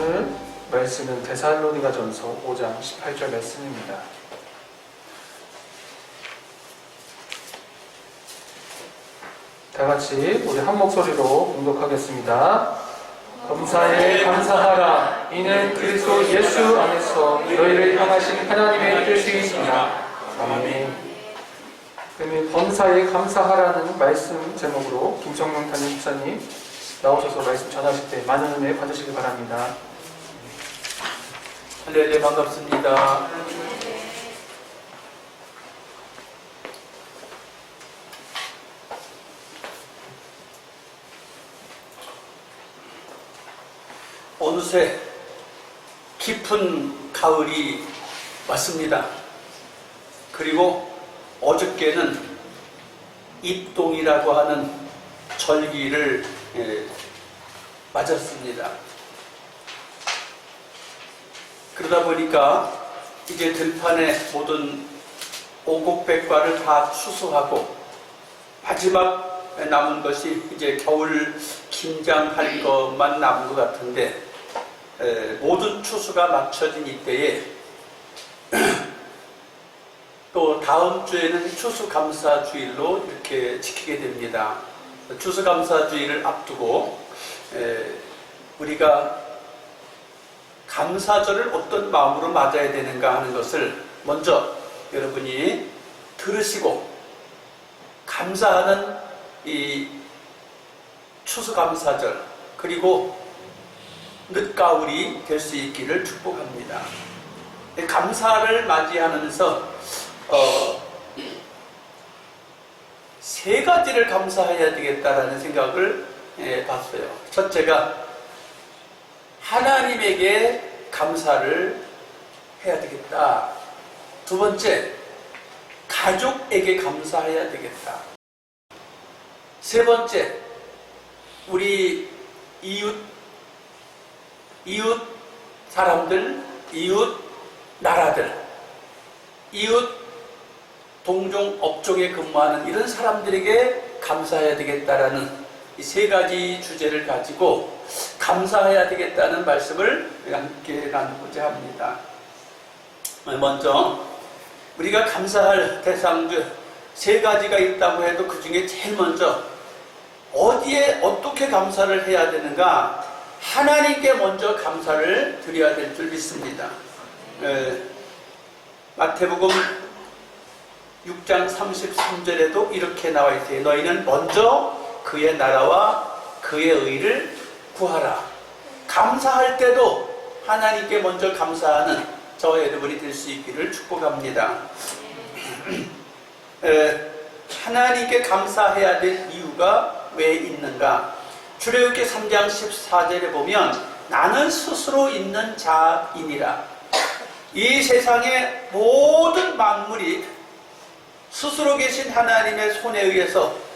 오늘 말씀은 데살로니가전서 5장 18절 말씀입니다. 다 같이 우리 한 목소리로 봉독하겠습니다. 범사에 감사하라. 이는 그리스도 예수 안에서 너희를 향하신 하나님의 뜻이니라. 아멘. 그러면 범사에 감사하라는 말씀 제목으로 김성용 담임 목사님 나오셔서 말씀 전하실 때 많은 은혜 받으시기 바랍니다. 할렐루야, 반갑습니다. 어느새 깊은 가을이 왔습니다. 그리고 어저께는 입동이라고 하는 절기를 맞았습니다. 그러다 보니까 이제 들판에 모든 오곡백과를 다 추수하고 마지막 남은 것이 이제 겨울 김장할 것만 남은 것 같은데, 모든 추수가 마쳐진 이때에 또 다음 주에는 추수감사주일로 이렇게 지키게 됩니다. 추수감사주일을 앞두고 우리가 감사절을 어떤 마음으로 맞아야 되는가 하는 것을 먼저 여러분이 들으시고 감사하는 이 추수감사절, 그리고 늦가을이 될 수 있기를 축복합니다. 감사를 맞이하면서 세 가지를 감사해야 되겠다라는 생각을 봤어요. 첫째가 하나님에게 감사를 해야 되겠다. 두 번째, 가족에게 감사해야 되겠다. 세 번째, 우리 이웃 사람들, 이웃 나라들, 이웃 동종 업종에 근무하는 이런 사람들에게 감사해야 되겠다라는 이 세 가지 주제를 가지고 감사해야 되겠다는 말씀을 함께 나누고자 합니다. 먼저 우리가 감사할 대상들 세 가지가 있다고 해도 그 중에 제일 먼저 어디에 어떻게 감사를 해야 되는가, 하나님께 먼저 감사를 드려야 될 줄 믿습니다. 마태복음 6장 33절에도 이렇게 나와 있어요. 너희는 먼저 그의 나라와 그의 의를 구하라. 감사할 때도 하나님께 먼저 감사하는 저와 여러분이 될 수 있기를 축복합니다. 하나님께 감사해야 될 이유가 왜 있는가? 출애굽기 3장 14절에 보면 나는 스스로 있는 자이니라. 이 세상의 모든 만물이 스스로 계신 하나님의 손에 의해서,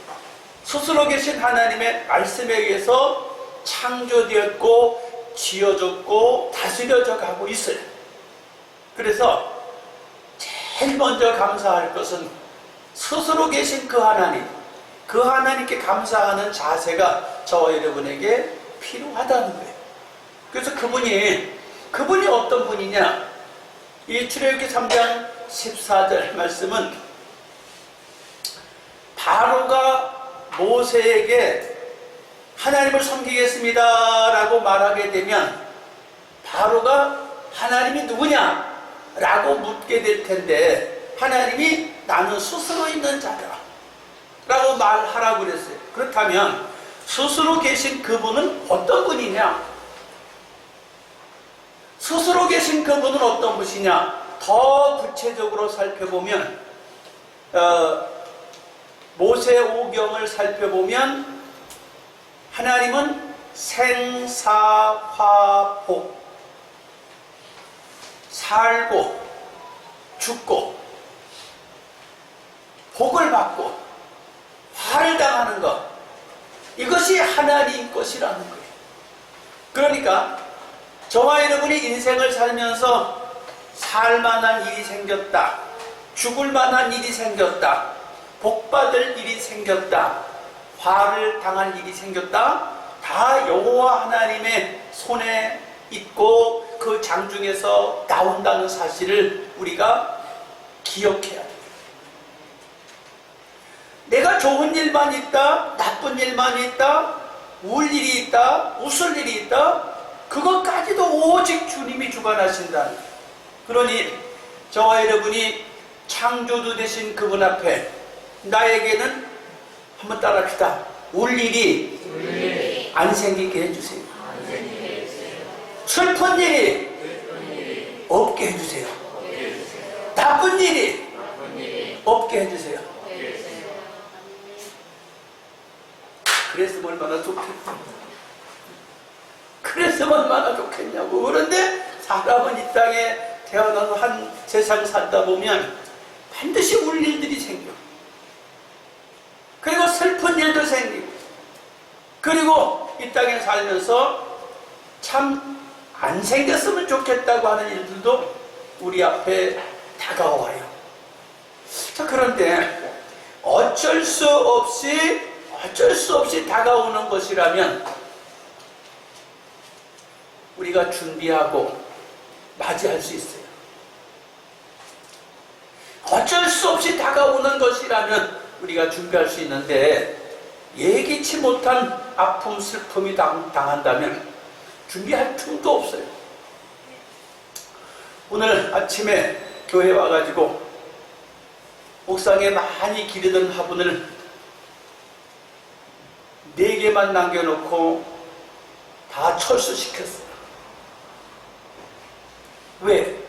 스스로 계신 하나님의 말씀에 의해서 창조되었고 지어졌고 다스려져 가고 있어요. 그래서 제일 먼저 감사할 것은 스스로 계신 그 하나님, 그 하나님께 감사하는 자세가 저와 여러분에게 필요하다는 거예요. 그래서 그분이 어떤 분이냐? 이 출애굽기 3장 14절 말씀은 바로가 모세에게 하나님을 섬기겠습니다 라고 말하게 되면 바로가 하나님이 누구냐? 라고 묻게 될 텐데, 하나님이 나는 스스로 있는 자다 라고 말하라고 그랬어요. 그렇다면 스스로 계신 그분은 어떤 분이냐? 스스로 계신 그분은 어떤 분이냐? 더 구체적으로 살펴보면 모세오경을 살펴보면 하나님은 생사화복, 살고 죽고 복을 받고 화를 당하는 것, 이것이 하나님 것이라는 거예요. 그러니까 저와 여러분이 인생을 살면서 살만한 일이 생겼다, 죽을만한 일이 생겼다, 복받을 일이 생겼다, 화를 당할 일이 생겼다, 다 여호와 하나님의 손에 있고 그 장중에서 나온다는 사실을 우리가 기억해야 돼요. 내가 좋은 일만 있다, 나쁜 일만 있다, 울 일이 있다, 웃을 일이 있다, 그것까지도 오직 주님이 주관하신다. 그러니 저와 여러분이 창조주 되신 그분 앞에 나에게는 한번 따라합시다. 울 일이 안 생기게 해주세요. 슬픈 일이 없게 해주세요. 나쁜 일이 없게 해주세요. 그랬으면 얼마나 좋겠냐. 그랬으면 얼마나 좋겠냐고. 그런데 사람은 이 땅에 태어나서 한 세상 살다 보면 반드시 울 일들이 생겨. 그리고 슬픈 일도 생기고. 그리고 이 땅에 살면서 참 안 생겼으면 좋겠다고 하는 일들도 우리 앞에 다가와요. 자, 그런데 어쩔 수 없이 다가오는 것이라면 우리가 준비하고 맞이할 수 있어요. 어쩔 수 없이 다가오는 것이라면 우리가 준비할 수 있는데 예기치 못한 아픔, 슬픔이 당한다면 준비할 틈도 없어요. 오늘 아침에 교회 와가지고 옥상에 많이 기르던 화분을 4개만 남겨놓고 다 철수시켰어요. 왜?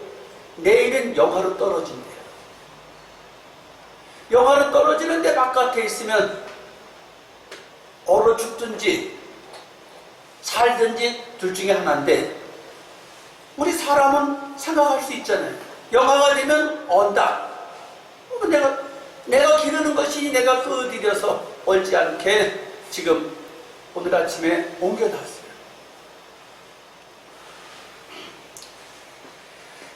내일은 영하로 떨어진대요. 영하로 떨어지는데 바깥에 있으면 얼어 죽든지 살든지 둘 중에 하나인데 우리 사람은 생각할 수 있잖아요. 영하가 되면 언다. 내가 기르는 것이 내가 끌어들여서 얼지 않게 지금 오늘 아침에 옮겨놨어요.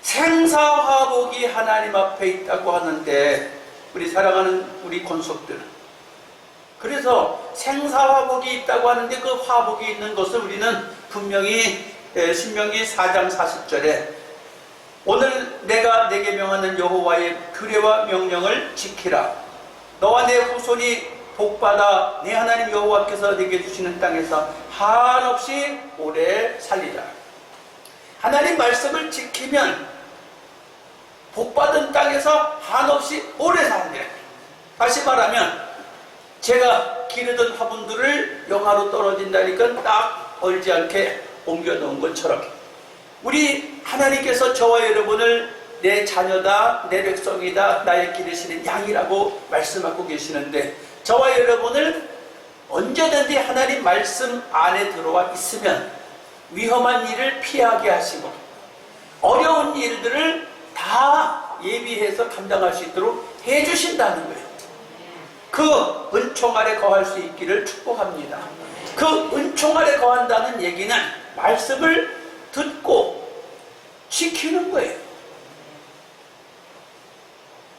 생사화복이 하나님 앞에 있다고 하는데 우리 사랑하는 우리 권속들, 그래서 생사화복이 있다고 하는데 그 화복이 있는 것을 우리는 분명히 신명기 4장 40절에 오늘 내가 내게 명하는 여호와의 규례와 명령을 지키라. 너와 내 후손이 복받아 내 하나님 여호와께서 내게 주시는 땅에서 한없이 오래 살리라. 하나님 말씀을 지키면 복받은 땅에서 한없이 오래 산대. 다시 말하면 제가 기르던 화분들을 영하로 떨어진다니까 딱 얼지 않게 옮겨놓은 것처럼 우리 하나님께서 저와 여러분을 내 자녀다, 내 백성이다, 나의 기르시는 양이라고 말씀하고 계시는데 저와 여러분을 언제든지 하나님 말씀 안에 들어와 있으면 위험한 일을 피하게 하시고 어려운 일들을 다 예비해서 감당할 수 있도록 해주신다는 거예요. 그 은총 아래 거할 수 있기를 축복합니다. 그 은총 아래 거한다는 얘기는 말씀을 듣고 지키는 거예요.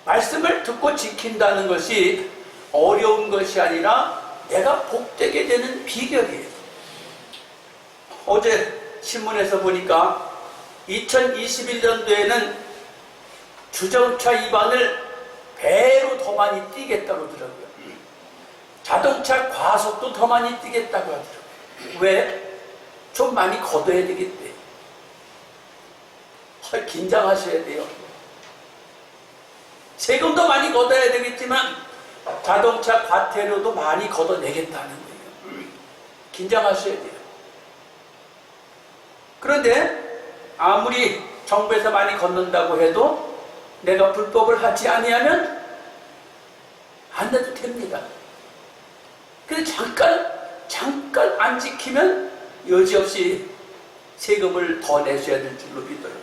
말씀을 듣고 지킨다는 것이 어려운 것이 아니라 내가 복되게 되는 비결이에요. 어제 신문에서 보니까 2021년도에는 주정차 위반을 배로 더 많이 뛰겠다고 하더라고요. 자동차 과속도 더 많이 뛰겠다고 하더라고요. 왜? 좀 많이 걷어야 되겠대. 긴장하셔야 돼요. 세금도 많이 걷어야 되겠지만 자동차 과태료도 많이 걷어내겠다는 거예요. 긴장하셔야 돼요. 그런데 아무리 정부에서 많이 걷는다고 해도 내가 불법을 하지 아니하면 안 해도 됩니다. 근데 잠깐 안 지키면 여지없이 세금을 더 내셔야 될 줄로 믿어요.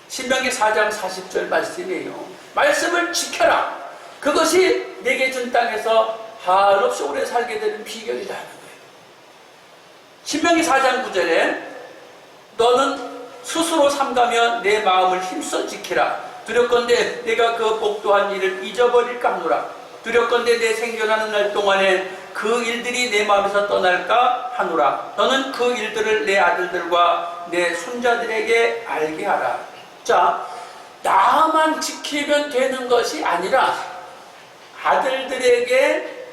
신명기 4장 40절 말씀이에요. 말씀을 지켜라. 그것이 내게 준 땅에서 한없이 오래 살게 되는 비결이라는 거예요. 신명기 4장 9절에 너는 스스로 삼가며 내 마음을 힘써 지키라. 두렵건대 내가 그 복도한 일을 잊어버릴까 하노라. 두렵건대 내 생존하는 날 동안에 그 일들이 내 마음에서 떠날까 하노라. 너는 그 일들을 내 아들들과 내 손자들에게 알게 하라. 자, 나만 지키면 되는 것이 아니라 아들들에게,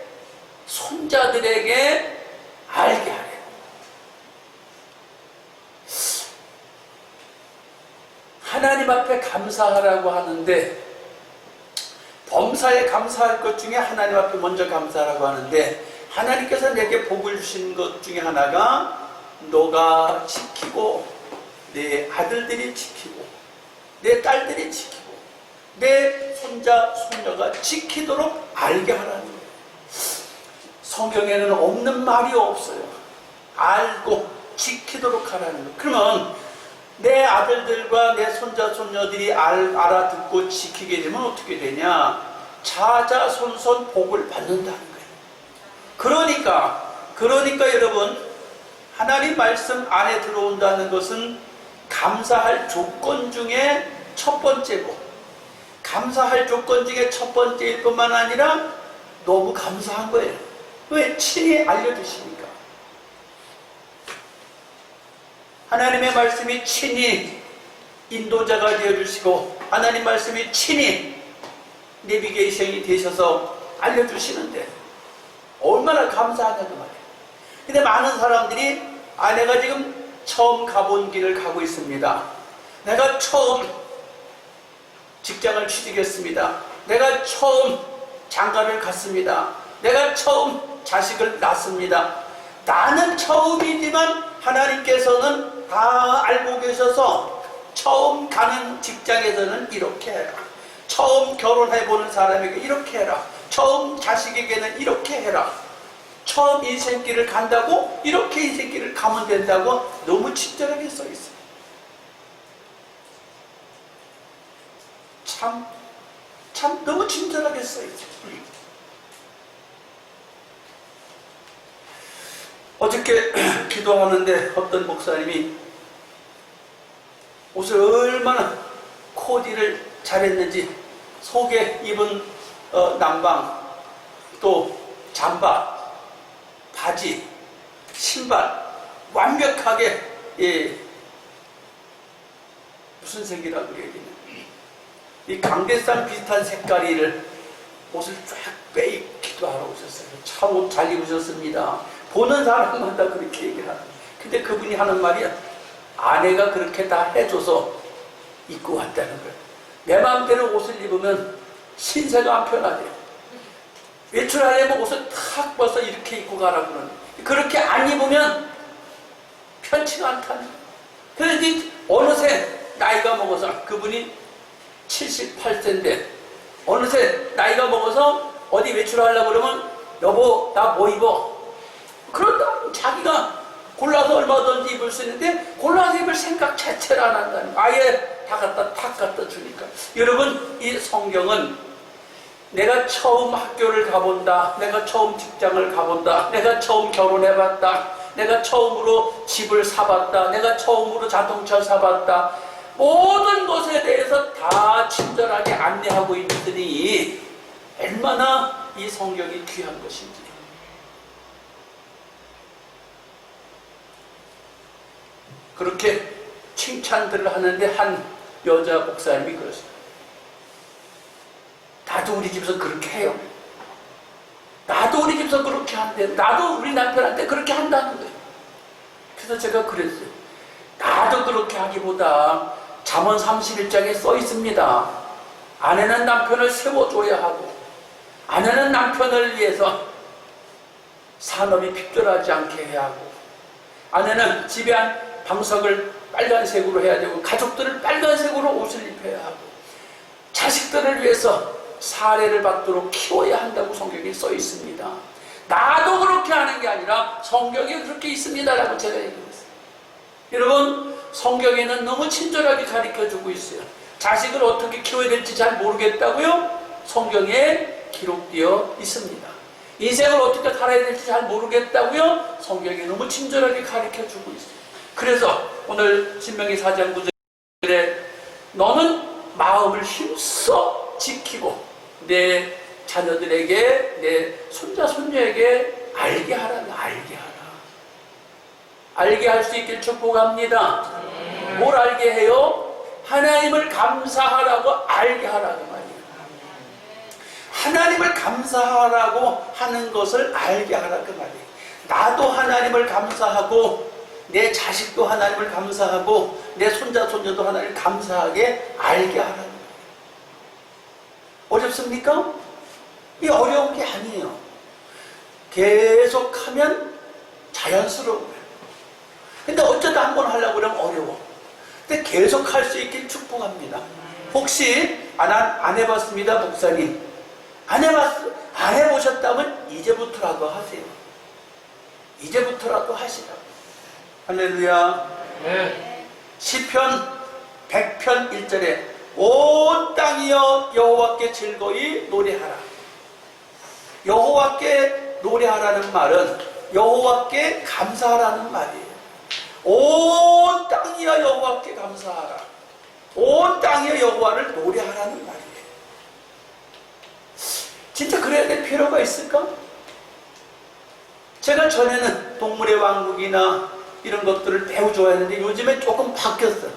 손자들에게 알게 하래. 하나님 앞에 감사하라고 하는데, 범사에 감사할 것 중에 하나님 앞에 먼저 감사하라고 하는데, 하나님께서 내게 복을 주신 것 중에 하나가 너가 지키고, 내 아들들이 지키고, 내 딸들이 지키고, 내 손자, 손녀가 지키도록 알게 하라는 거예요. 성경에는 없는 말이 없어요. 알고 지키도록 하라는 거예요. 그러면 내 아들들과 내 손자, 손녀들이 알아듣고 지키게 되면 어떻게 되냐? 자자손손 복을 받는다는 거예요. 그러니까 여러분, 하나님 말씀 안에 들어온다는 것은 감사할 조건 중에 첫 번째고, 감사할 조건 중에 첫 번째일 뿐만 아니라 너무 감사한 거예요. 왜? 친히 알려주시니까. 하나님의 말씀이 친히 인도자가 되어주시고, 하나님 말씀이 친히 내비게이션이 되셔서 알려주시는데 얼마나 감사하냐고 말이에요. 근데 많은 사람들이 내가 지금 처음 가본 길을 가고 있습니다. 내가 처음 직장을 취직했습니다. 내가 처음 장가를 갔습니다. 내가 처음 자식을 낳습니다. 나는 처음이지만 하나님께서는 다 알고 계셔서 처음 가는 직장에서는 이렇게 해라. 처음 결혼해보는 사람에게 이렇게 해라. 처음 자식에게는 이렇게 해라. 처음 인생길을 간다고 이렇게 인생길을 가면 된다고 너무 친절하게 써 있어요. 참 너무 친절하게 써 있어요. 어저께 기도하는데 어떤 목사님이 옷을 얼마나 코디를 잘했는지, 속에 입은 남방, 또 잠바, 바지, 신발 완벽하게, 무슨 색이라고 그래야 되나, 이 강대상 비슷한 색깔을 옷을 쫙 빼입기도 하러 오셨어요. 참 옷 잘 입으셨습니다. 보는 사람마다 그렇게 얘기를 하는. 근데 그분이 하는 말이 아내가 그렇게 다 해줘서 입고 왔다는 거예요. 내 마음대로 옷을 입으면 신세가 안 편하대요. 외출하려면 옷을 탁 벗어 이렇게 입고 가라고 그러는. 그렇게 안 입으면 편치가 않다는 거예요. 그래서 어느새 나이가 먹어서, 그분이 78세인데 어느새 나이가 먹어서 어디 외출하려고 그러면 여보 나 뭐 입어? 그런다. 자기가 골라서 얼마든지 입을 수 있는데 골라서 입을 생각 자체를 안 한다는 거예요. 아예 다 갖다 주니까. 여러분, 이 성경은 내가 처음 학교를 가본다, 내가 처음 직장을 가본다, 내가 처음 결혼해봤다, 내가 처음으로 집을 사봤다, 내가 처음으로 자동차 사봤다, 모든 것에 대해서 다 친절하게 안내하고 있으니 얼마나 이 성경이 귀한 것인지. 그렇게 칭찬들을 하는데 한 여자 목사님이 그러셨어요. 나도 우리 집에서 그렇게 해요. 나도 우리 집에서 그렇게 한대. 나도 우리 남편한테 그렇게 한다는 거예요. 그래서 제가 그랬어요. 나도 그렇게 하기보다 잠언 31장에 써 있습니다. 아내는 남편을 세워줘야 하고, 아내는 남편을 위해서 산업이 핍절하지 않게 해야 하고, 아내는 집에 한 방석을 빨간색으로 해야 되고, 가족들을 빨간색으로 옷을 입혀야 하고, 자식들을 위해서 사례를 받도록 키워야 한다고 성경에 써 있습니다. 나도 그렇게 하는 게 아니라 성경에 그렇게 있습니다라고 제가 얘기했어요. 여러분, 성경에는 너무 친절하게 가르쳐주고 있어요. 자식을 어떻게 키워야 될지 잘 모르겠다고요? 성경에 기록되어 있습니다. 인생을 어떻게 살아야 될지 잘 모르겠다고요? 성경에 너무 친절하게 가르쳐주고 있어요. 그래서 오늘 신명기 4장 9절에 너는 마음을 힘써 지키고 내 자녀들에게, 내 손자 손녀에게 알게 하라. 알게 할 수 있길 축복합니다. 뭘 알게 해요? 하나님을 감사하라고 알게 하라고 말이에요. 하나님을 감사하라고 하는 것을 알게 하라고 말이에요. 나도 하나님을 감사하고 내 자식도 하나님을 감사하고 내 손자 손녀도 하나님을 감사하게 알게 하라는 거예요. 어렵습니까? 이 어려운 게 아니에요. 계속하면 자연스러워요. 근데 어쩌다 한 번 하려고 그러면 어려워. 근데 계속 할 수 있길 축복합니다. 혹시 안 해봤습니다, 목사님. 안 해보셨다면 이제부터라도 하세요. 이제부터라도 하시라고. 할렐루야. 네. 시편 100편 1절에 온 땅이여 여호와께 즐거이 노래하라. 여호와께 노래하라는 말은 여호와께 감사하라는 말이에요. 온 땅이여 여호와께 감사하라. 온 땅이여 여호와를 노래하라는 말이에요. 진짜 그래야 될 필요가 있을까? 제가 전에는 동물의 왕국이나 이런 것들을 매우 좋아했는데 요즘에 조금 바뀌었어요.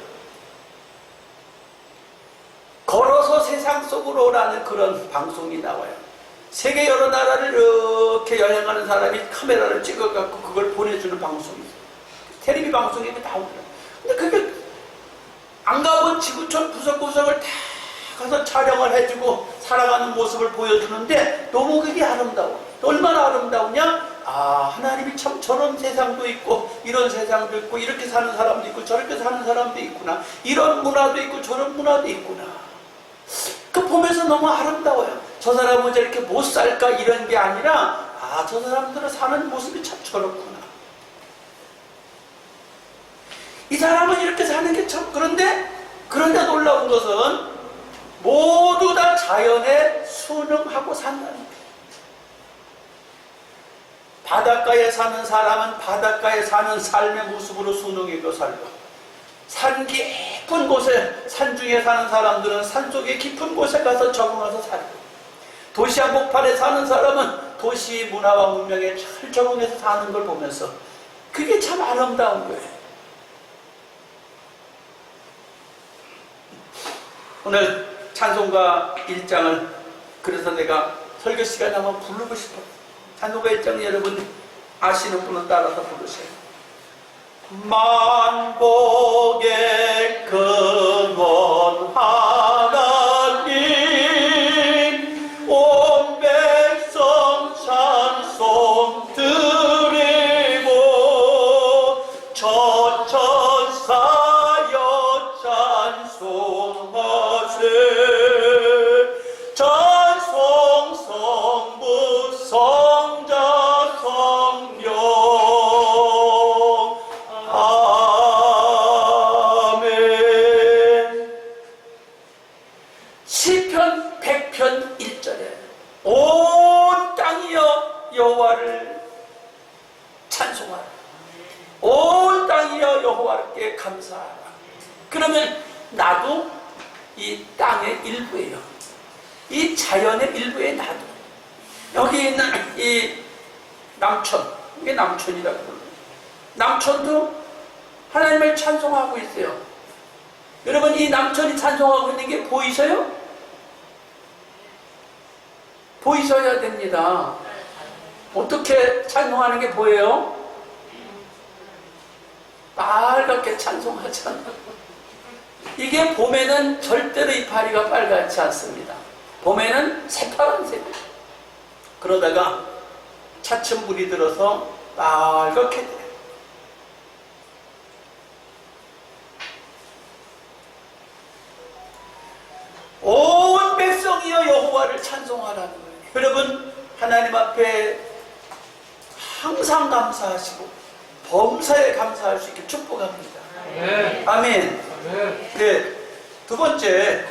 걸어서 세상 속으로라는 그런 방송이 나와요. 세계 여러 나라를 이렇게 여행하는 사람이 카메라를 찍어갖고 그걸 보내주는 방송이 있어요. 텔레비 방송이 나오더라고요. 근데 그게 안 가본 지구촌 구석구석을 다 가서 촬영을 해주고 살아가는 모습을 보여주는데 너무 그게 아름다워. 얼마나 아름다우냐? 아, 하나님이 참 저런 세상도 있고 이런 세상도 있고 이렇게 사는 사람도 있고 저렇게 사는 사람도 있구나. 이런 문화도 있고 저런 문화도 있구나. 그 보면서 너무 아름다워요. 저 사람은 저렇게 못 살까 이런 게 아니라 아, 저 사람들은 사는 모습이 참 저렇구나. 이 사람은 이렇게 사는 게 참 그런데 놀라운 것은 모두 다 자연에 순응하고 산다는 거예요. 바닷가에 사는 사람은 바닷가에 사는 삶의 모습으로 순응해서 살고, 산 깊은 곳에, 산중에 사는 사람들은 산속의 깊은 곳에 가서 적응해서 살고, 도시 한복판에 사는 사람은 도시 문화와 문명에 잘 적응해서 사는 걸 보면서 그게 참 아름다운 거예요. 오늘 찬송가 1장을 그래서 내가 설교 시간에 한번 부르고 싶어요. 찬송가 1장 여러분 아시는 분은 따라서 부르세요. 만복의 근원 하나님 온 백성 찬송 드리고 천천사여 찬송하세. 찬송 성부 성자 성령 아멘. 시편 100편 1절에 온 땅이여 여호와를 찬송하라. 온 땅이여 여호와께 감사하라. 그러면 나도 이 땅의 일부예요. 이 자연의 일부에 나도. 여기 있는 이 남촌, 이게 남촌이라고 불러요. 남촌도 하나님을 찬송하고 있어요. 여러분 이 남촌이 찬송하고 있는 게 보이셔요? 보이셔야 됩니다. 어떻게 찬송하는 게 보여요? 빨갛게 찬송하잖아. 이게 봄에는 절대로 이파리가 빨갛지 않습니다. 봄에는 새파란색이에요. 그러다가 차츰 물이 들어서 빨갛게 돼요. 온 백성이여 여호와를 찬송하라는 거예요. 여러분 하나님 앞에 항상 감사하시고 범사에 감사할 수 있게 축복합니다. 아멘. 아멘. 아멘. 네, 두 번째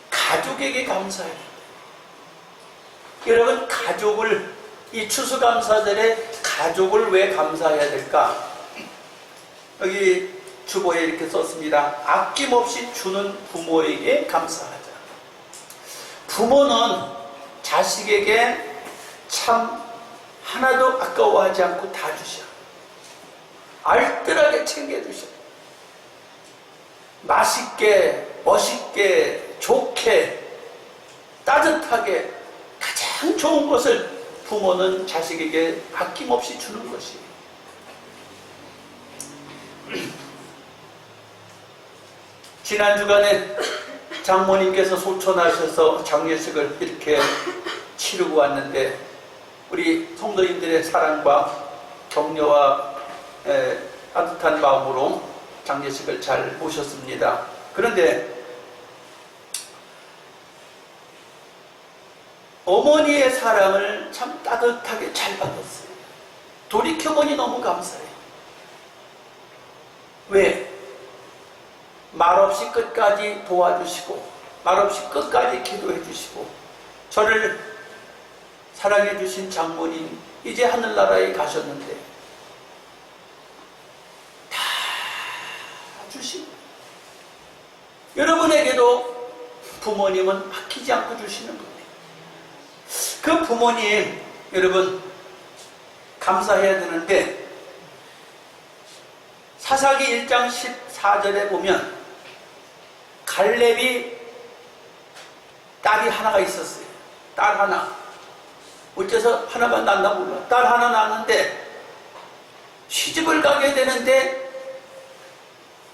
가족에게 감사해요. 여러분 가족을 이 추수감사절에 가족을 왜 감사해야 될까? 여기 주보에 이렇게 썼습니다. 아낌없이 주는 부모에게 감사하자. 부모는 자식에게 참 하나도 아까워하지 않고 다 주셔. 알뜰하게 챙겨주셔. 맛있게, 멋있게, 좋게, 따뜻하게 가장 좋은 것을 부모는 자식에게 아낌없이 주는 것이에요. 지난 주간에 장모님께서 소천하셔서 장례식을 이렇게 치르고 왔는데 우리 성도님들의 사랑과 격려와 따뜻한 마음으로 장례식을 잘 모셨습니다. 그런데 어머니의 사랑을 참 따뜻하게 잘 받았어요. 돌이켜보니 너무 감사해요. 왜? 말없이 끝까지 도와주시고 말없이 끝까지 기도해 주시고 저를 사랑해 주신 장모님 이제 하늘나라에 가셨는데 다 주신 여러분에게도 부모님은 아끼지 않고 주시는 분이에요. 그 부모님 여러분 감사해야 되는데 사사기 1장 14절에 보면 갈렙이 딸이 하나가 있었어요. 딸 하나. 어째서 하나만 낳나 몰라. 딸 하나 낳았는데 시집을 가게 되는데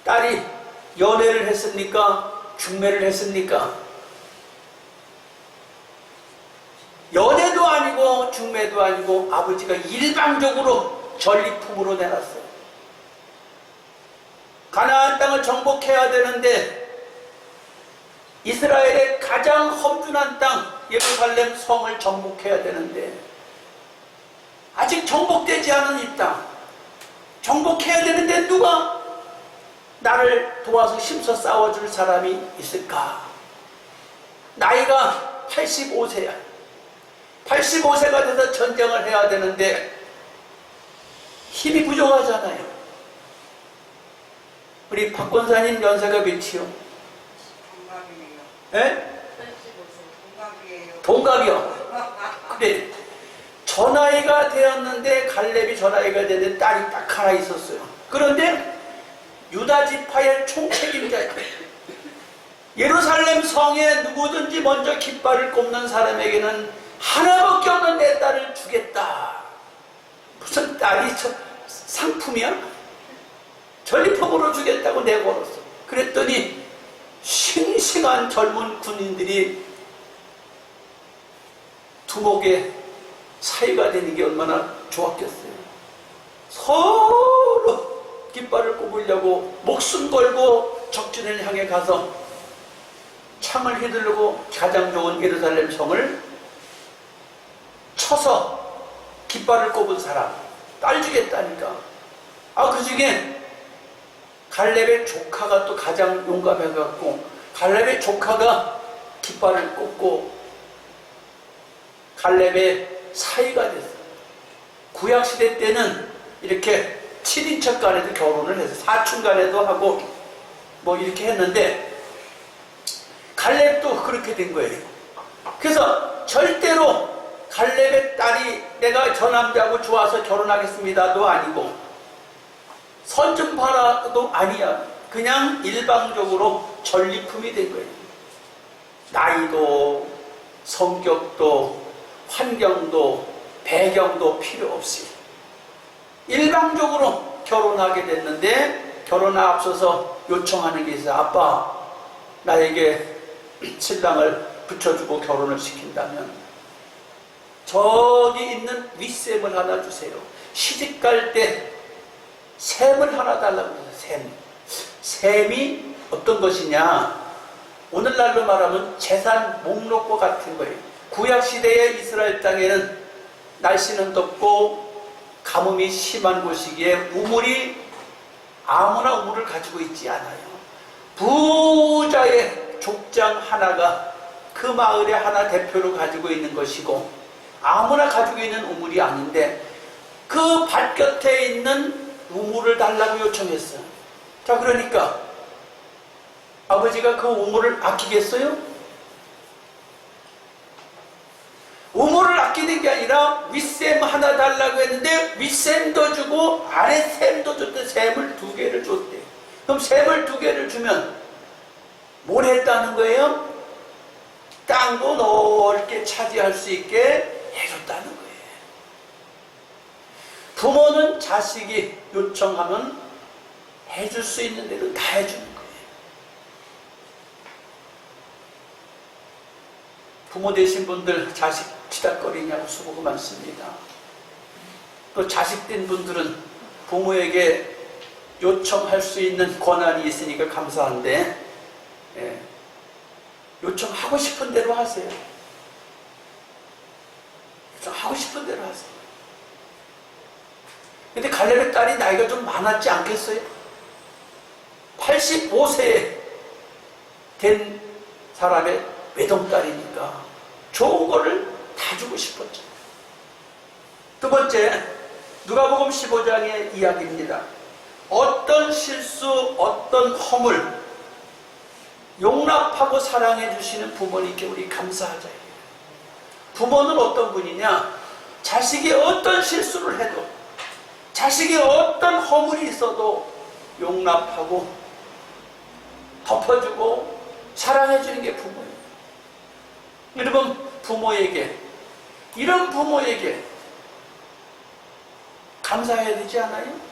딸이 연애를 했습니까? 중매를 했습니까? 연애도 아니고 중매도 아니고 아버지가 일방적으로 전리품으로 내놨어요. 가나안 땅을 정복해야 되는데 이스라엘의 가장 험준한 땅 예루살렘 성을 정복해야 되는데 아직 정복되지 않은 이 땅 정복해야 되는데 누가 나를 도와서 힘써 싸워줄 사람이 있을까? 나이가 85세야. 85세가 돼서 전쟁을 해야 되는데 힘이 부족하잖아요. 우리 박 권사님 연세가 몇이요? 동갑이에요. 예? 85세. 동갑이에요. 동갑이요. 그래. 저 나이가 되었는데 갈렙이 저 나이가 되는데 딸이 딱 하나 있었어요. 그런데 유다 지파의 총책임자예요. 예루살렘 성에 누구든지 먼저 깃발을 꼽는 사람에게는 하나밖에 없는 내 딸을 주겠다. 무슨 딸이 상품이야? 전리품으로 주겠다고 내걸었어. 그랬더니 싱싱한 젊은 군인들이 두목에 사이가 되는 게 얼마나 좋았겠어요. 서로 깃발을 꼽으려고 목숨 걸고 적진을 향해 가서 창을 휘두르고 가장 좋은 예루살렘 성을 쳐서 깃발을 꼽은 사람 딸 주겠다니까. 그 중에 갈렙의 조카가 또 가장 용감해갖고 갈렙의 조카가 깃발을 꼽고 갈렙의 사이가 됐어요. 구약시대 때는 이렇게 7인척 간에도 결혼을 해서 사촌 간에도 하고 뭐 이렇게 했는데 갈렙도 그렇게 된 거예요. 그래서 절대로 갈렙의 딸이 내가 저 남자하고 좋아서 결혼하겠습니다도 아니고 선 좀 봐라도 아니야. 그냥 일방적으로 전리품이 된 거예요. 나이도 성격도 환경도 배경도 필요 없이 일방적으로 결혼하게 됐는데 결혼에 앞서서 요청하는 게 있어요. 아빠 나에게 신랑을 붙여주고 결혼을 시킨다면 저기 있는 윗셈을 하나 주세요. 시집갈 때 셈을 하나 달라고 해서 셈이 어떤 것이냐, 오늘날로 말하면 재산 목록과 같은 거예요. 구약시대의 이스라엘 땅에는 날씨는 덥고 가뭄이 심한 곳이기에 아무나 우물을 가지고 있지 않아요. 부자의 족장 하나가 그 마을의 하나 대표로 가지고 있는 것이고 아무나 가지고 있는 우물이 아닌데 그 밭곁에 있는 우물을 달라고 요청했어요. 자, 그러니까 아버지가 그 우물을 아끼겠어요? 우모를 아끼는 게 아니라 윗셈 하나 달라고 했는데 윗셈도 주고 아랫셈도 줬대. 셈을 2개를 줬대. 그럼 셈을 2개를 주면 뭘 했다는 거예요? 땅도 넓게 차지할 수 있게 해줬다는 거예요. 부모는 자식이 요청하면 해줄 수 있는 대로 다 해주는 거예요. 부모 되신 분들 자식 치닥거리냐고 수고가 많습니다. 또 자식 된 분들은 부모에게 요청할 수 있는 권한이 있으니까 감사한데, 예, 요청하고 싶은 대로 하세요. 요청하고 싶은 대로 하세요. 근데 갈렙의 딸이 나이가 좀 많았지 않겠어요? 85세 된 사람의 외동딸이니까 좋은 거를 다 주고 싶었죠. 두 번째, 누가복음 15장의 이야기입니다. 어떤 실수, 어떤 허물 용납하고 사랑해 주시는 부모님께 우리 감사하자. 부모는 어떤 분이냐? 자식이 어떤 실수를 해도, 자식이 어떤 허물이 있어도 용납하고 덮어주고 사랑해 주는 게 부모예요. 여러분, 부모에게, 이런 부모에게 감사해야 되지 않아요?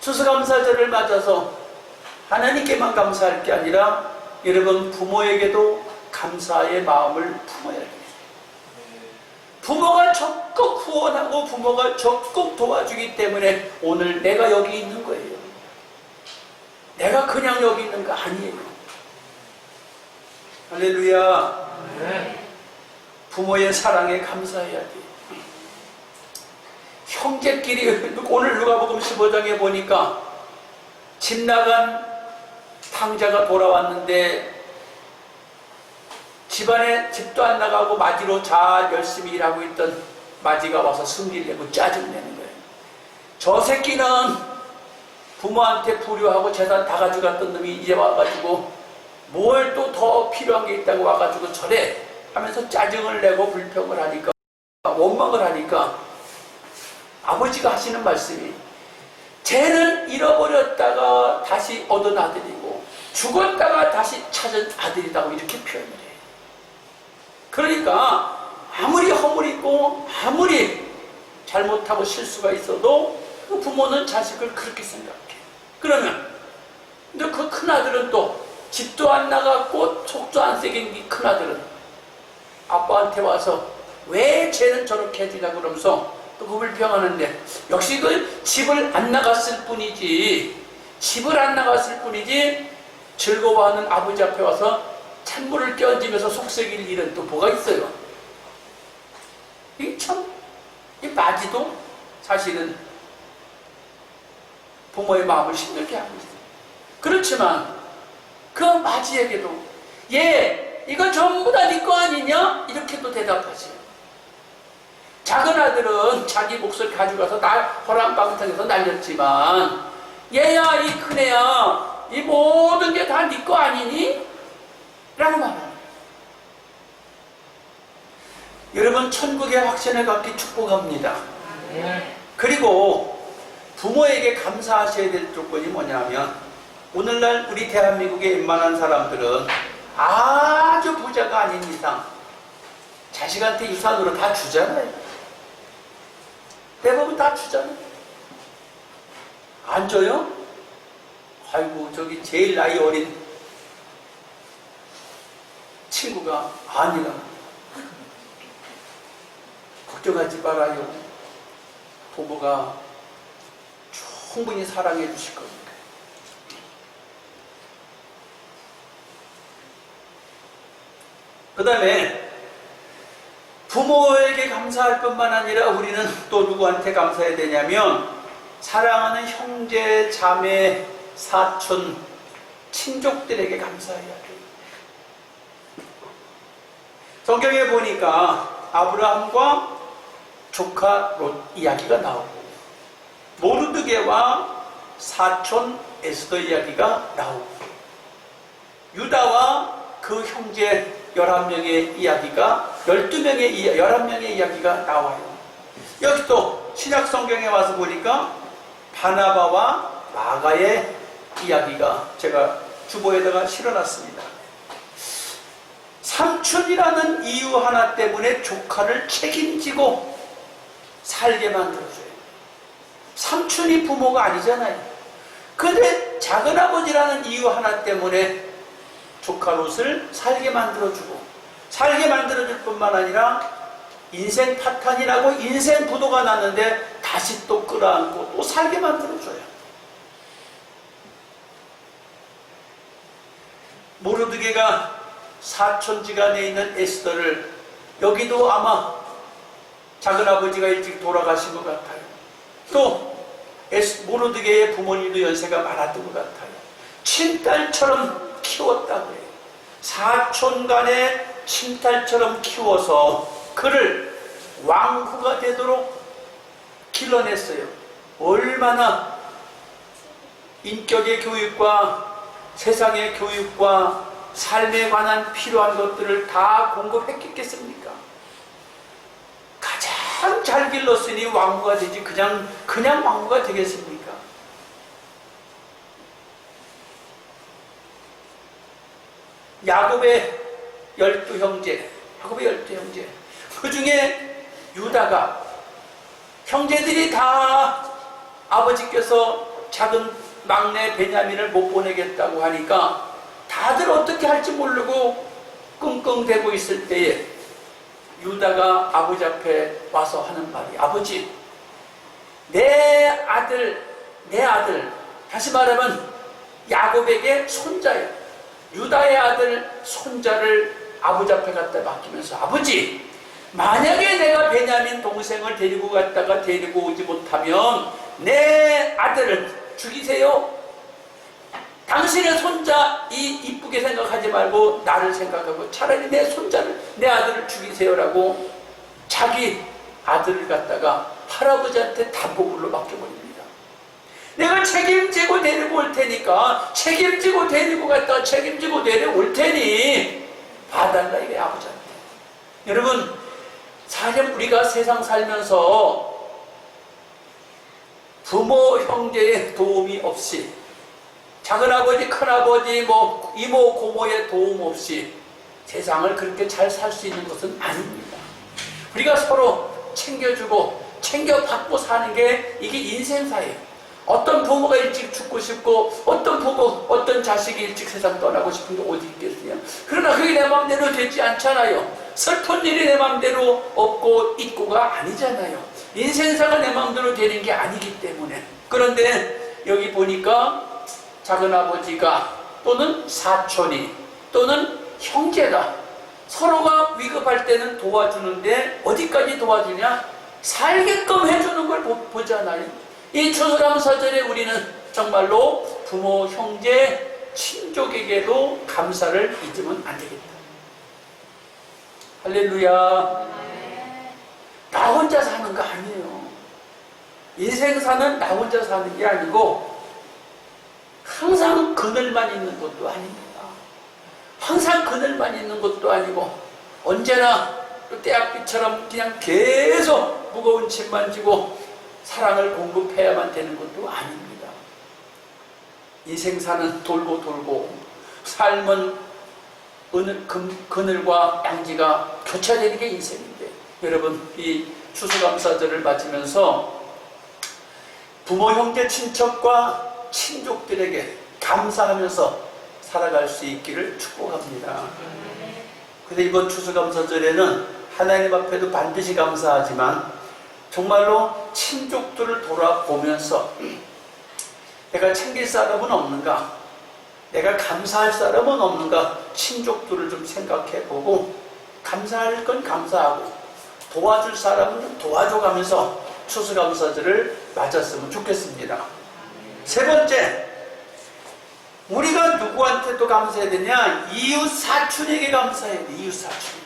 추수감사절을 맞아서 하나님께만 감사할 게 아니라 여러분 부모에게도 감사의 마음을 품어야 돼요. 부모가 적극 후원하고 부모가 적극 도와주기 때문에 오늘 내가 여기 있는 거예요. 내가 그냥 여기 있는 거 아니에요. 할렐루야. 부모의 사랑에 감사해야 돼요. 형제끼리 오늘 누가복음 15장에 보니까 집 나간 탕자가 돌아왔는데 집안에 집도 안 나가고 마지로 잘 열심히 일하고 있던 마지가 와서 승질 내고 짜증내는 거예요. 저 새끼는 부모한테 불효하고 재산 다 가져갔던 놈이 이제 와가지고 뭘 또 더 필요한 게 있다고 와가지고 저래 하면서 짜증을 내고 불평을 하니까, 원망을 하니까 아버지가 하시는 말씀이, 쟤는 잃어버렸다가 다시 얻은 아들이고 죽었다가 다시 찾은 아들이라고 이렇게 표현을 해요. 그러니까 아무리 허물이 있고 아무리 잘못하고 실수가 있어도 그 부모는 자식을 그렇게 생각해. 그러면 근데 그 큰아들은 또 집도 안 나갔고 속도 안 새긴 이 큰아들은 아빠한테 와서 왜 쟤는 저렇게 해주냐 그러면서 또 그 불평하는데, 역시 그 집을 안 나갔을 뿐이지, 집을 안 나갔을 뿐이지 즐거워하는 아버지 앞에 와서 찬물을 끼얹으면서 속썩일 일은 또 뭐가 있어요? 이 참, 이 마지도 사실은 부모의 마음을 힘들게 하고 있어요. 그렇지만 그 마지에게도 얘 이거 전부 다 네 거 아니냐? 이렇게 또 대답하지. 작은 아들은 자기 몫을 가져가서 호랑방탕에서 날렸지만, 얘야 이 큰애야 이 모든 게 다 네 거 아니니? 라고 말하는 거예요. 여러분, 천국의 확신을 갖기 축복합니다. 그리고 부모에게 감사하셔야 될 조건이 뭐냐면, 오늘날 우리 대한민국의 웬만한 사람들은 아주 부자가 아닌 이상 자식한테 유산으로 다 주잖아요. 대부분 다 주잖아요. 안 줘요? 아이고, 저기 제일 나이 어린 친구가 아니라 걱정하지 말아요. 부모가 충분히 사랑해 주실 겁니다. 그 다음에 부모에게 감사할 뿐만 아니라 우리는 또 누구한테 감사해야 되냐면, 사랑하는 형제, 자매, 사촌, 친족들에게 감사해야 돼요. 성경에 보니까 아브라함과 조카 롯 이야기가 나오고, 모르드게와 사촌 에스더 이야기가 나오고, 유다와 그 형제 11명의 이야기가 11명의 이야기가 나와요. 여기 또 신약 성경에 와서 보니까 바나바와 마가의 이야기가 제가 주보에다가 실어놨습니다. 삼촌이라는 이유 하나 때문에 조카를 책임지고 살게 만들어줘요. 삼촌이 부모가 아니잖아요. 근데 작은아버지라는 이유 하나 때문에 조카 롯을 살게 만들어주고, 살게 만들어줄 뿐만 아니라 인생 파탄이 나고 인생 부도가 났는데 다시 또 끌어안고 또 살게 만들어줘요. 모르드게가 사촌지간에 있는 에스더를, 여기도 아마 작은아버지가 일찍 돌아가신 것 같아요. 또 모르드게의 부모님도 연세가 많았던 것 같아요. 친딸처럼 키웠다고 해요. 사촌간의 친딸처럼 키워서 그를 왕후가 되도록 길러냈어요. 얼마나 인격의 교육과 세상의 교육과 삶에 관한 필요한 것들을 다 공급했겠습니까? 가장 잘 길렀으니 왕후가 되지 그냥 왕후가 되겠습니까? 야곱의 12형제, 그 중에 유다가, 형제들이 다 아버지께서 작은 막내 베냐민을 못 보내겠다고 하니까 다들 어떻게 할지 모르고 끙끙대고 있을 때에 유다가 아버지 앞에 와서 하는 말이, 아버지, 내 아들, 다시 말하면 야곱에게 손자예요. 유다의 아들 손자를 아버지 앞에 갖다 맡기면서, 아버지, 만약에 내가 베냐민 동생을 데리고 갔다가 데리고 오지 못하면 내 아들을 죽이세요. 당신의 손자 이쁘게 생각하지 말고 나를 생각하고 차라리 내 손자를, 내 아들을 죽이세요라고 자기 아들을 갖다가 할아버지한테 담보물로 맡겨버립니다. 내가 책임지고 데리고 올 테니까, 책임지고 데리고 갔다가 책임지고 데려올 테니 봐달라, 이게 아버지한테. 여러분, 사실 우리가 세상 살면서 부모, 형제의 도움이 없이, 작은아버지, 큰아버지, 이모, 고모의 도움 없이 세상을 그렇게 잘 살 수 있는 것은 아닙니다. 우리가 서로 챙겨주고 챙겨받고 사는 게 이게 인생사예요. 어떤 부모가 일찍 죽고 싶고, 어떤 자식이 일찍 세상 떠나고 싶은 게 어디 있겠어요? 그러나 그게 내 마음대로 되지 않잖아요. 슬픈 일이 내 마음대로 없고 있고가 아니잖아요. 인생사가 내 마음대로 되는 게 아니기 때문에. 그런데 여기 보니까 작은아버지가 또는 사촌이 또는 형제가 서로가 위급할 때는 도와주는데 어디까지 도와주냐? 살게끔 해주는 걸 보잖아요. 이 추수감사절에 우리는 정말로 부모, 형제, 친족에게도 감사를 잊으면 안 되겠다. 할렐루야. 나 혼자 사는 거 아니에요. 인생사는 나 혼자 사는 게 아니고 항상 그늘만 있는 것도 아닙니다. 항상 그늘만 있는 것도 아니고 언제나 또 때학비처럼 그냥 계속 무거운 짐만 지고 사랑을 공급해야만 되는 것도 아닙니다. 인생사는 돌고 돌고 삶은 그늘과 양지가 교차되는 게 인생인데, 여러분, 이 추수감사절을 맞으면서 부모, 형제, 친척과 친족들에게 감사하면서 살아갈 수 있기를 축복합니다. 근데 이번 추수감사절에는 하나님 앞에도 반드시 감사하지만 정말로 친족들을 돌아보면서 내가 챙길 사람은 없는가? 내가 감사할 사람은 없는가? 친족들을 좀 생각해보고 감사할 건 감사하고 도와줄 사람은 좀 도와줘가면서 추수감사절을 맞았으면 좋겠습니다. 세 번째, 우리가 누구한테 또 감사해야 되냐? 이웃 사촌에게 감사해야 돼. 이웃 사촌에게.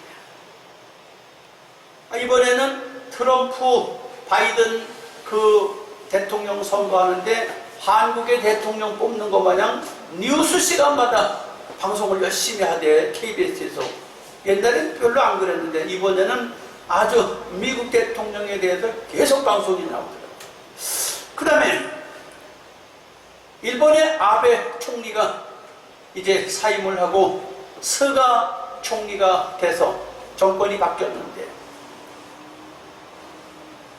이번에는 트럼프, 바이든 그 대통령 선거하는데 한국의 대통령 뽑는 것 마냥 뉴스 시간마다 방송을 열심히 하대, KBS에서. 옛날엔 별로 안 그랬는데 이번에는 아주 미국 대통령에 대해서 계속 방송이 나오더라고요. 그 다음에 일본의 아베 총리가 이제 사임을 하고 스가 총리가 돼서 정권이 바뀌었는데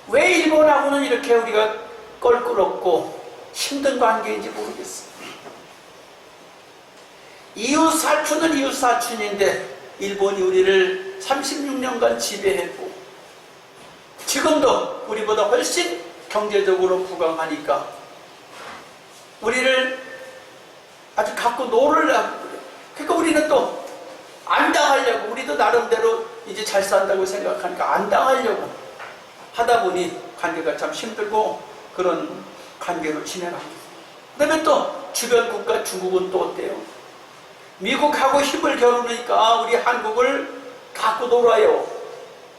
왜 일본하고는 이렇게 우리가 껄끄럽고 힘든 관계인지 모르겠어요. 이웃 사촌은 이웃 사촌인데 일본이 우리를 36년간 지배했고 지금도 우리보다 훨씬 경제적으로 부강하니까 우리를 아주 갖고 놀으려고 그래요. 그러니까 우리는 또 안 당하려고, 우리도 나름대로 이제 잘 산다고 생각하니까 안 당하려고 하다 보니 관계가 참 힘들고 그런 관계로 지내갑니다. 그 다음에 또 주변 국가 중국은 또 어때요? 미국하고 힘을 겨루니까 우리 한국을 갖고 놀아요.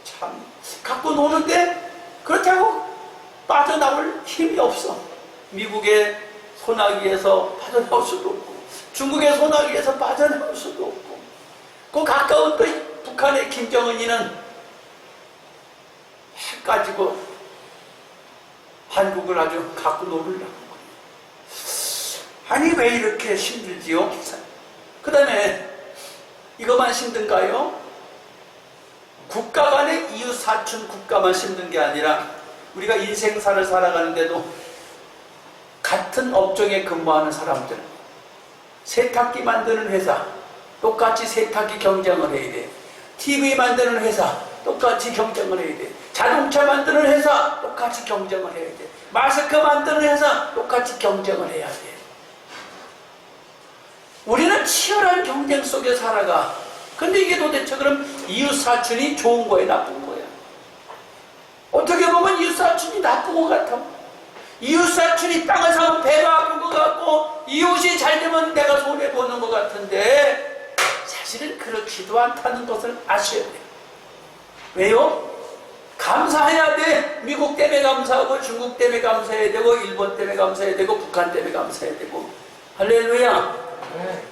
참 갖고 노는데 그렇다고 빠져나올 힘이 없어. 미국의 소나기에서 빠져나올 수도 없고 중국의 소나기에서 빠져나올 수도 없고 그 가까운 또 북한의 김정은이는 핵 가지고 한국을 아주 갖고 놀으려고 거예요. 아니 왜 이렇게 힘들지요? 그 다음에 이것만 힘든가요? 국가 간의 이웃 사촌 국가만 힘든 게 아니라 우리가 인생사를 살아가는데도 같은 업종에 근무하는 사람들, 세탁기 만드는 회사 똑같이 세탁기 경쟁을 해야 돼. TV 만드는 회사 똑같이 경쟁을 해야 돼. 자동차 만드는 회사 똑같이 경쟁을 해야 돼. 마스크 만드는 회사 똑같이 경쟁을 해야 돼. 우리는 치열한 경쟁 속에 살아가. 근데 이게 도대체 그럼 이웃사촌이 좋은 거야, 나쁜 거야? 어떻게 보면 이웃사촌이 나쁜 것 같아. 이웃사촌이 땅을 사면 배가 아픈 것 같고 이웃이 잘 되면 내가 손해보는 것 같은데 사실은 그렇지도 않다는 것을 아셔야 돼요. 왜요? 감사해야 돼. 미국 때문에 감사하고 중국 때문에 감사해야 되고 일본 때문에 감사해야 되고 북한 때문에 감사해야 되고. 할렐루야. 네.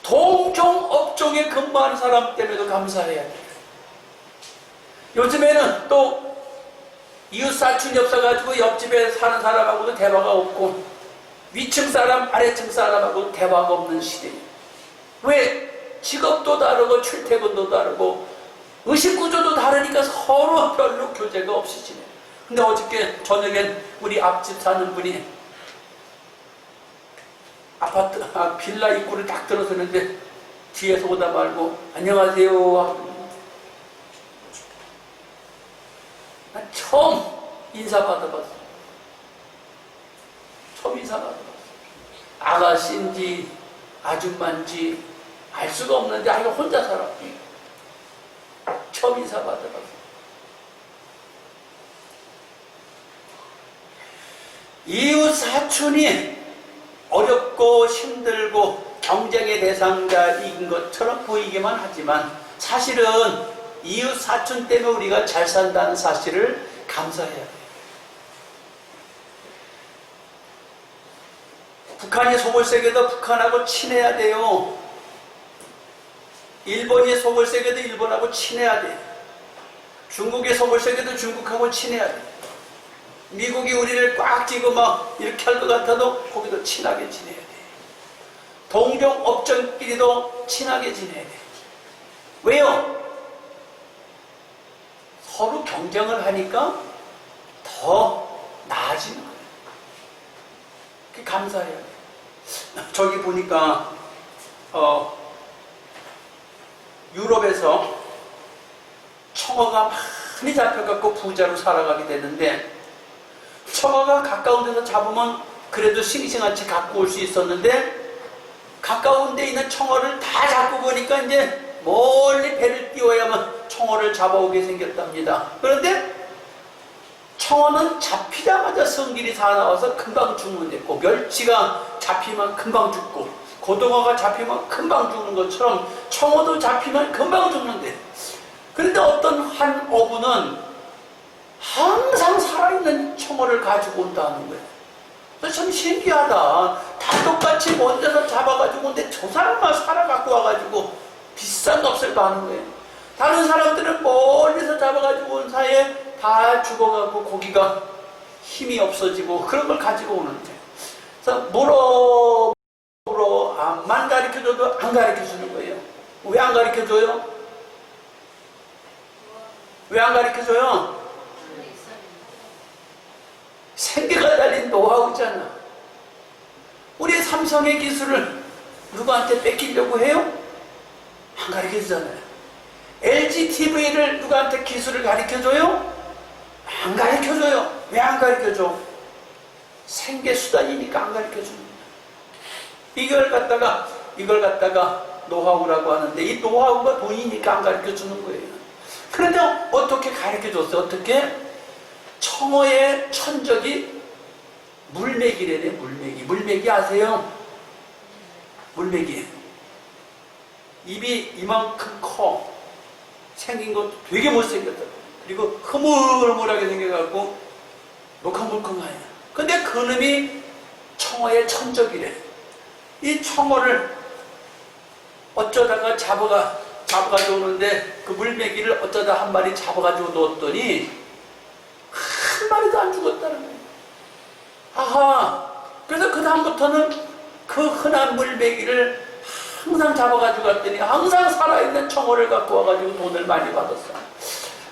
동종 업종에 근무하는 사람 때문에도 감사해야 돼. 요즘에는 또 이웃 사촌이 없어가지고 옆집에 사는 사람하고도 대화가 없고 위층 사람 아래층 사람하고 대화가 없는 시대예요. 왜? 직업도 다르고 출퇴근도 다르고 의식구조도 다르니까 서로 별로 교제가 없이 지내요. 근데 어저께 저녁엔 우리 앞집 사는 분이 아파트, 빌라 입구를 딱 들어서는데 뒤에서 오다 말고 안녕하세요 하고 난 처음 인사 받아봤어. 처음 인사 받아봤어. 아가씨인지 아줌마인지 알 수가 없는데 아이가 혼자 살아. 처음 인사 받아봤어. 이웃 사촌이 어렵고 힘들고 경쟁의 대상자인 것처럼 보이기만 하지만 사실은 이웃 사촌 때문에 우리가 잘 산다는 사실을 감사해야 돼요. 북한이 속을 새겨도 북한하고 친해야 돼요. 일본이 속을 새겨도 일본하고 친해야 돼. 중국이 속을 새겨도 중국하고 친해야 돼. 미국이 우리를 꽉 쥐고 막 이렇게 할 것 같아도 거기도 친하게 지내야 돼. 동종 업종끼리도 친하게 지내야 돼. 왜요? 서로 경쟁을 하니까 더 나아지는 거예요. 그게 감사해요. 저기 보니까 유럽에서 청어가 많이 잡혀갖고 부자로 살아가게 되는데 청어가 가까운 데서 잡으면 그래도 싱싱한 채 갖고 올 수 있었는데 가까운 데 있는 청어를 다 잡고 보니까 이제 멀리 배를 띄워야만 청어를 잡아오게 생겼답니다. 그런데 청어는 잡히자마자 성질이 사나워서 금방 죽는 데 있고 멸치가 잡히면 금방 죽고 고등어가 잡히면 금방 죽는 것처럼 청어도 잡히면 금방 죽는데 그런데 어떤 한 어부는 항상 살아있는 청어를 가지고 온다는 거예요. 그래서 참 신기하다. 다 똑같이 먼 데서 잡아가지고 오는데 저 사람만 잡아가지고 비싼 값을 받는 거예요. 다른 사람들은 멀리서 잡아가지고 온 사이에 다 죽어가고 고기가 힘이 없어지고 그런 걸 가지고 오는데, 그래서 물어 암만 가르쳐줘도 안 가르쳐주는 거예요. 왜 안 가르쳐줘요? 왜 안 가르쳐줘요? 생계가 달린 노하우잖아. 우리 삼성의 기술을 누구한테 뺏기려고 해요? 안 가르쳐주잖아요. LG TV를 누구한테 기술을 가르쳐줘요? 안 가르쳐줘요. 왜 안 가르쳐줘? 생계 수단이니까 안 가르쳐줍니다. 이걸 갖다가 노하우라고 하는데, 이 노하우가 돈이니까 안 가르쳐주는 거예요. 그런데 어떻게 가르쳐줬어요? 어떻게? 청어의 천적이 물메기래네. 물메기 아세요? 물메기. 입이 이만큼 커. 생긴 것도 되게 못생겼다. 그리고 흐물흐물하게 생겨갖고 물컹물컹하냐. 근데 그놈이 청어의 천적이래. 이 청어를 어쩌다가 잡아가지고 오는데, 그 물메기를 어쩌다 한 마리 잡아가지고 놓았더니 한 마리도 안 죽었다는 거예요. 아하. 그래서 그 다음부터는 그 흔한 물메기를 항상 잡아가지고 갔더니 항상 살아있는 청어를 갖고 와가지고 돈을 많이 받았어.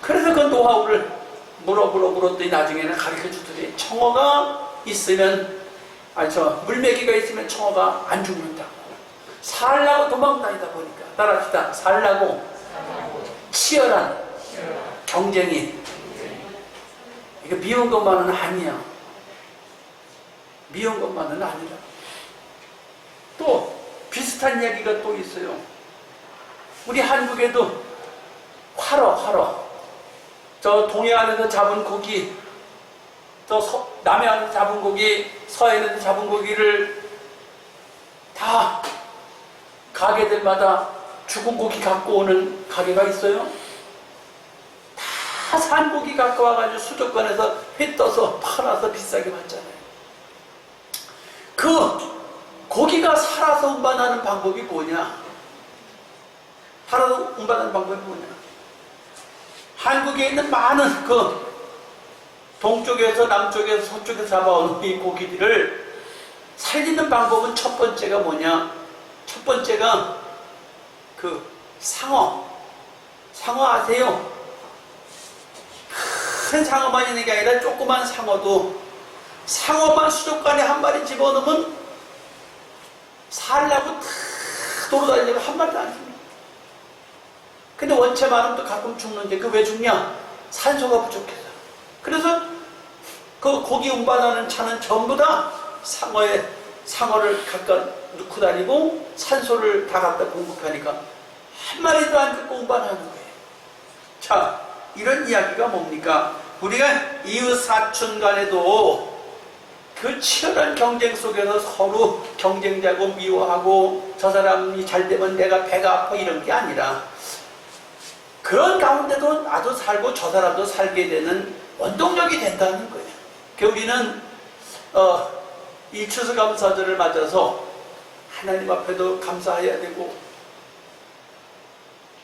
그래서 그 노하우를 물었더니 나중에는 가르쳐 주더니, 청어가 있으면, 물메기가 있으면 청어가 안 죽는다고. 살라고 도망다니다 보니까, 따라합시다. 살라고 치열한 경쟁이. 이거 미운 것만은 아니야. 미운 것만은 아니라. 또 비슷한 얘기가 또 있어요. 우리 한국에도 활어. 저 동해안에서 잡은 고기, 또 남해안에서 잡은 고기, 서해안에서 잡은 고기를 다 가게들마다 죽은 고기 갖고 오는 가게가 있어요. 다 산고기 갖고 와가지고 수족관에서 회 떠서 팔아서 비싸게 받잖아요. 그 고기가 살아서 운반하는 방법이 뭐냐? 살아서 운반하는 방법이 뭐냐? 한국에 있는 많은 그 동쪽에서 남쪽에서 서쪽에서 잡아온 이 고기들을 살리는 방법은 첫 번째가 뭐냐? 첫 번째가 그 상어 아세요? 큰 상어만 있는 게 아니라 조그만 상어도, 상어만 수족관에 한 마리 집어넣으면 살라고 다 돌아다니려고 한 마리도 안 죽는. 근데 원체 많으면 또 가끔 죽는데, 그 왜 죽냐? 산소가 부족해서. 그래서 그 고기 운반하는 차는 전부 다 상어를 갖다 넣고 다니고 산소를 다 갖다 공급하니까 한 마리도 안 죽고 운반하는 거예요. 자, 이런 이야기가 뭡니까? 우리가 이웃 사촌 간에도 그 치열한 경쟁 속에서 서로 경쟁자고 미워하고, 저 사람이 잘 되면 내가 배가 아파, 이런 게 아니라, 그런 가운데도 나도 살고 저 사람도 살게 되는 원동력이 된다는 거예요. 우리는 이 추수감사절을 맞아서 하나님 앞에도 감사해야 되고,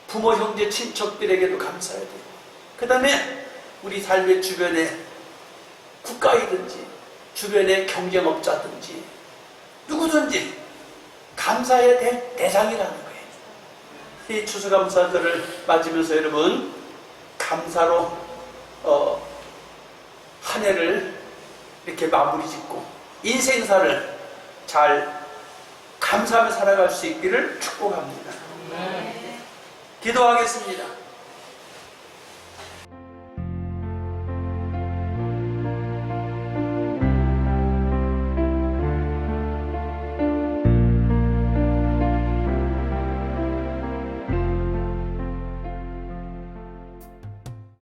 부모, 형제, 친척들에게도 감사해야 되고, 그 다음에 우리 삶의 주변에 국가이든지 주변의 경쟁업자든지 누구든지 감사해야 될 대상이라는 거예요. 이 추수감사절을 맞으면서 여러분, 감사로 한 해를 이렇게 마무리 짓고 인생사를 잘 감사하며 살아갈 수 있기를 축복합니다. 기도하겠습니다.